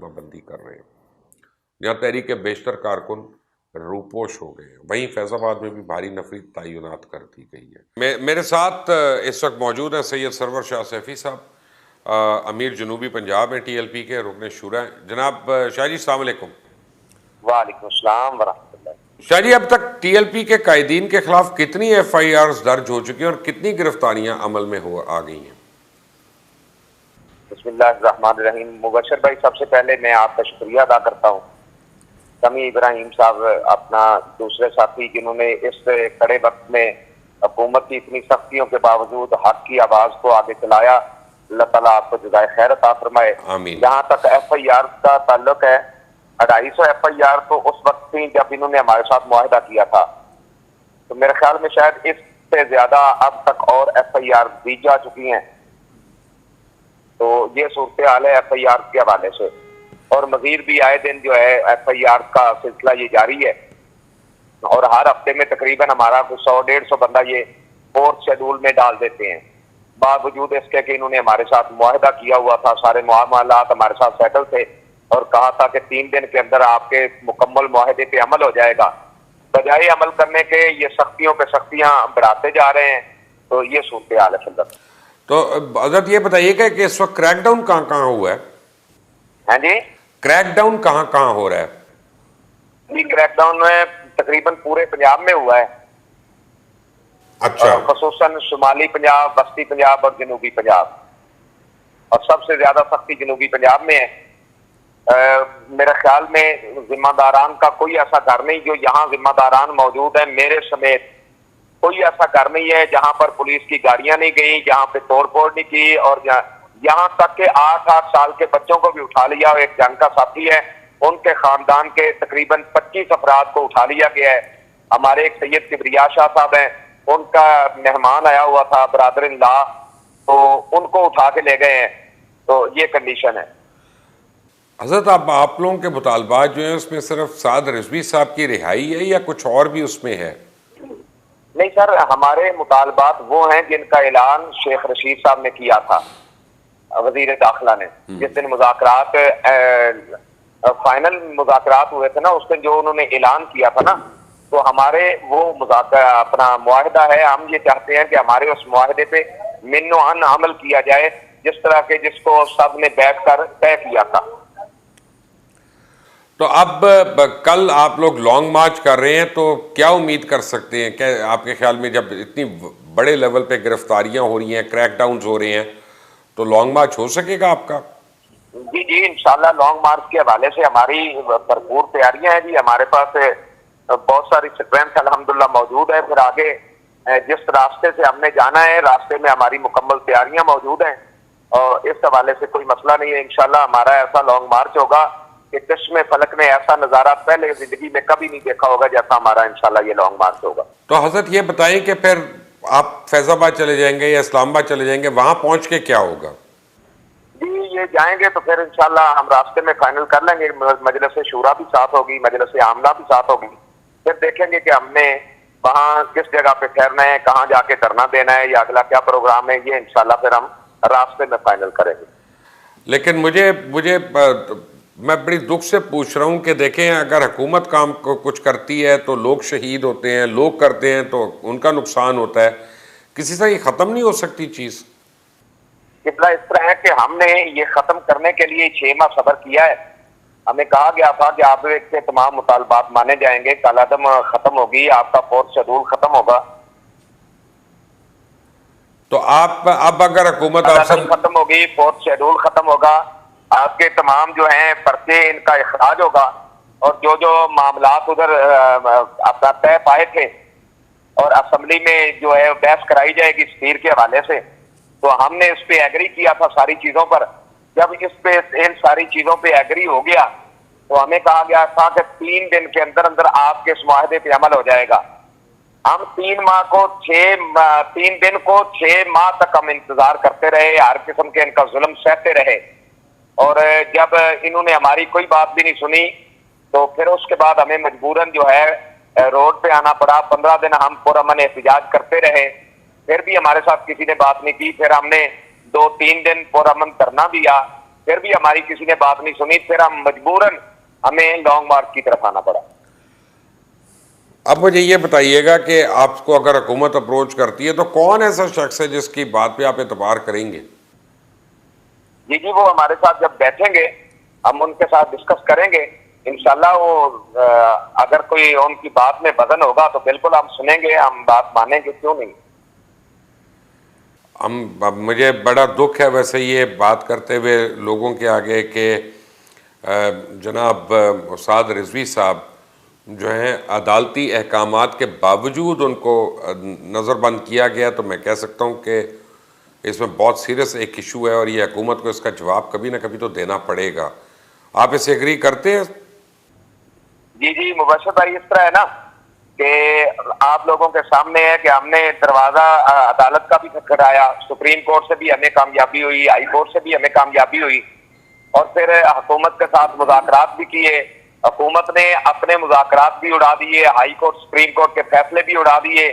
बंदी कर रहे हैं, जहाँ तहरीक बेशतर कारकुन रूपोश हो गए हैं, वहीं फैजाबाद में भी भारी नफरी तैनात कर दी गई है। मेरे साथ इस वक्त मौजूद हैं सैयद सरवर शाह सैफी साहब, अमीर जनूबी पंजाब में TLP के रुकन शुरा हैं। जनाब शाह जी अस्सलाम वालेकुम। वालेकुम अस्सलाम वरहमतुल्लाह। शाह जी, अब तक TLP के कायदीन के खिलाफ कितनी FIRs दर्ज हो चुकी हैं और कितनी गिरफ्तारियां अमल में आ गई हैं? बिस्मिल्लाहिर्रहमानिर्रहीम। मुबशर भाई, सबसे पहले मैं आपका शुक्रिया अदा करता हूँ। समी इब्राहिम साहब, अपना दूसरे साथी, जिन्होंने इस कड़े वक्त में हुकूमत की इतनी सख्तियों के बावजूद हक की आवाज को आगे चलाया। अल्लाह ताला आपको जज़ाए खैर अता फरमाए। जहाँ तक FIR का ताल्लुक है, 250 FIR तो उस वक्त थी जब इन्होंने हमारे साथ मुआहिदा किया था, तो मेरे ख्याल में शायद इससे ज्यादा अब तक और FIR दी जा चुकी हैं। तो ये सूरत हाल है FIR के हवाले से, और मजीद भी आए दिन जो है FIR का सिलसिला ये जारी है, और हर हफ्ते में तकरीबन हमारा 100-150 बंदा ये 4th शेड्यूल में डाल देते हैं। बावजूद इसके कि इन्होंने हमारे साथ मुआहिदा किया हुआ था, सारे मामलात हमारे साथ सेटल थे, और कहा था कि 3 दिन के अंदर आपके मुकम्मल मुआहिदे पे अमल हो जाएगा। बजाय अमल करने के ये सख्तियों पे सख्तियां बढ़ाते जा रहे हैं। तो ये सूरत हाल है फिलहाल। तो हजरत ये बताइएगा कि इस वक्त क्रैकडाउन कहाँ कहाँ हुआ है? हाँ जी, क्रैकडाउन कहाँ कहाँ हो रहा है? क्रैकडाउन में तकरीबन पूरे पंजाब में हुआ है। अच्छा। खसूसन शुमाली पंजाब, वस्ती पंजाब और जनूबी पंजाब, और सबसे ज्यादा सख्ती जनूबी पंजाब में है। मेरे ख्याल में जिम्मेदारान का कोई ऐसा घर नहीं, जो यहाँ जिम्मेदारान मौजूद है मेरे समेत, कोई ऐसा घर नहीं है जहां पर पुलिस की गाड़ियां नहीं गई, जहां पे तोड़फोड़ नहीं की, और यहाँ तक के 8-8 साल के बच्चों को भी उठा लिया। एक जंग का साथी है, उनके खानदान के तकरीबन 25 अफराद को उठा लिया गया है। हमारे एक सैयद किबरिया शाह साहब हैं, उनका मेहमान आया हुआ था, ब्रादर इन लॉ, तो उनको उठा के ले गए हैं। तो ये कंडीशन है। हजरत, आप लोगों के मुतालबात जो है उसमें सिर्फ साद रिजवी साहब की रिहाई है या कुछ और भी उसमें है? नहीं सर, हमारे मुतालबात वो हैं जिनका ऐलान शेख रशीद साहब ने किया था, वजीर दाखिला ने। जिस दिन मुज़ाकरात फाइनल मुज़ाकरात हुए थे ना, उस दिन जो उन्होंने ऐलान किया था ना, तो हमारे वो मुज़ाकरा अपना मुआहिदा है। हम ये चाहते हैं कि हमारे उस मुआहिदे पे मिन्नो अन अमल किया जाए, जिस तरह के जिसको सब ने बैठ कर तय किया था। तो अब कल आप लोग लॉन्ग मार्च कर रहे हैं, तो क्या उम्मीद कर सकते हैं? क्या आपके ख्याल में जब इतनी बड़े लेवल पे गिरफ्तारियां हो रही हैं, क्रैकडाउन हो रहे हैं, तो लॉन्ग मार्च हो सकेगा आपका? जी जी, इंशाल्लाह लॉन्ग मार्च के हवाले से हमारी भरपूर तैयारियां हैं जी। हमारे पास बहुत सारी स्ट्रेंथ अल्हम्दुलिल्लाह मौजूद है। फिर आगे जिस रास्ते से हमने जाना है, रास्ते में हमारी मुकम्मल तैयारियां मौजूद हैं, और इस हवाले से कोई मसला नहीं है। इंशाल्लाह हमारा ऐसा लॉन्ग मार्च होगा कि चश्मे फलक ने ऐसा नजारा पहले जिंदगी में कभी नहीं देखा होगा जैसा हमारा इंशाल्लाह ये लॉन्ग मार्च होगा। तो हजरत ये बताएं कि फिर आप फैजाबाद चले जाएंगे या इस्लामाबाद चले जाएंगे, वहां पहुंच के क्या होगा? जी, ये जाएंगे तो फिर इंशाल्लाह हम रास्ते में फाइनल कर लेंगे। मजलिस शूरा भी साथ होगी, मजलिस आमला भी साथ होगी। फिर देखेंगे कि हमने वहाँ किस जगह पे ठहरना है, कहाँ जाके धरना देना है, या अगला क्या प्रोग्राम है, ये इंशाल्लाह फिर हम रास्ते में फाइनल करेंगे। लेकिन मुझे मैं बड़ी दुख से पूछ रहा हूँ कि देखें, अगर हुकूमत काम को कुछ करती है तो लोग शहीद होते हैं, लोग करते हैं तो उनका नुकसान होता है। किसी से ये ख़त्म नहीं हो सकती चीज़? कितना इस तरह है कि हमने ये ख़त्म करने के लिए 6 माह सब्र किया है। हमें कहा गया था कि आप के तमाम मुतालबात माने जाएंगे, कालादम खत्म होगी, आपका 4th शेड्यूल खत्म होगा। तो आप अब अगर हुकूमत खत्म होगी, 4th शेड्यूल खत्म होगा, आपके तमाम जो हैं पर्चे इनका इखराज होगा, और जो जो मामलात उधर अपना तय पाए थे, और असेंबली में जो है बहस कराई जाएगी स्पीकर के हवाले से, तो हमने इस पे एग्री किया था सारी चीजों पर। जब इस पे इन सारी चीजों पे एग्री हो गया, तो हमें कहा गया था कि 3 दिन के अंदर अंदर आपके इस मुआहदे पे अमल हो जाएगा। हम 3 दिन को 6 माह तक हम इंतजार करते रहे, हर किस्म के इनका जुल्म सहते रहे, और जब इन्होंने हमारी कोई बात भी नहीं सुनी, तो फिर उसके बाद हमें मजबूरन जो है रोड पे आना पड़ा। 15 दिन हम पुरअमन एहतजाज करते रहे, फिर भी हमारे साथ किसी ने बात नहीं की। फिर हमने 2-3 दिन पुरअमन धरना दिया, फिर भी हमारी किसी ने बात नहीं सुनी, फिर हम मजबूरन हमें लॉन्ग मार्च की तरफ आना पड़ा। अब मुझे ये बताइएगा कि आपको अगर हुकूमत अप्रोच करती है तो कौन ऐसा शख्स है जिसकी बात पे आप एतबार करेंगे? जी जी, वो हमारे साथ जब बैठेंगे हम उनके साथ डिस्कस करेंगे इंशाल्लाह। वो अगर कोई उनकी बात में वजन होगा तो बिल्कुल हम सुनेंगे, हम बात मानेंगे, क्यों नहीं। अब मुझे बड़ा दुख है वैसे ये बात करते हुए लोगों के आगे कि जनाब उस्ताद रिजवी साहब जो हैं अदालती अहकामात के बावजूद उनको नज़रबंद किया गया, तो मैं कह सकता हूँ कि इसमें बहुत सीरियस एक इशू है और ये हुकूमत को इसका जवाब कभी ना कभी तो देना पड़ेगा। आप इसे एग्री करते हैं? जी जी मुबशर भाई, इस तरह है ना कि आप लोगों के सामने है कि हमने दरवाजा अदालत का भी खटखटाया, सुप्रीम कोर्ट से भी हमें कामयाबी हुई, हाई कोर्ट से भी हमें कामयाबी हुई, और फिर हुकूमत के साथ मुज़ाकरात भी किए। हुकूमत ने अपने मुज़ाकरात भी उड़ा दिए, हाई कोर्ट सुप्रीम कोर्ट के फैसले भी उड़ा दिए।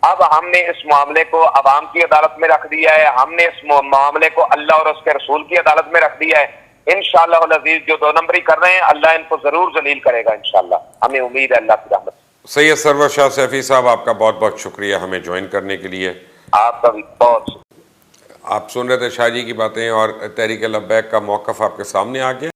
अब हमने इस मामले को अवाम की अदालत में रख दिया है, हमने इस मामले को अल्लाह और उसके रसूल की अदालत में रख दिया है। इंशाअल्लाह अज़ीज जो 2 नंबरी कर रहे हैं अल्लाह इनको जरूर जलील करेगा इंशाअल्लाह, हमें उम्मीद है अल्लाह की रहमत। सैयद सरवर शाह सैफी साहब, आपका बहुत बहुत शुक्रिया हमें ज्वाइन करने के लिए। आपका भी बहुत शुक्रिया। आप सुन रहे थे शाह जी की बातें और तहरीक लब्बैक का मौक़िफ़ आपके सामने आ गया।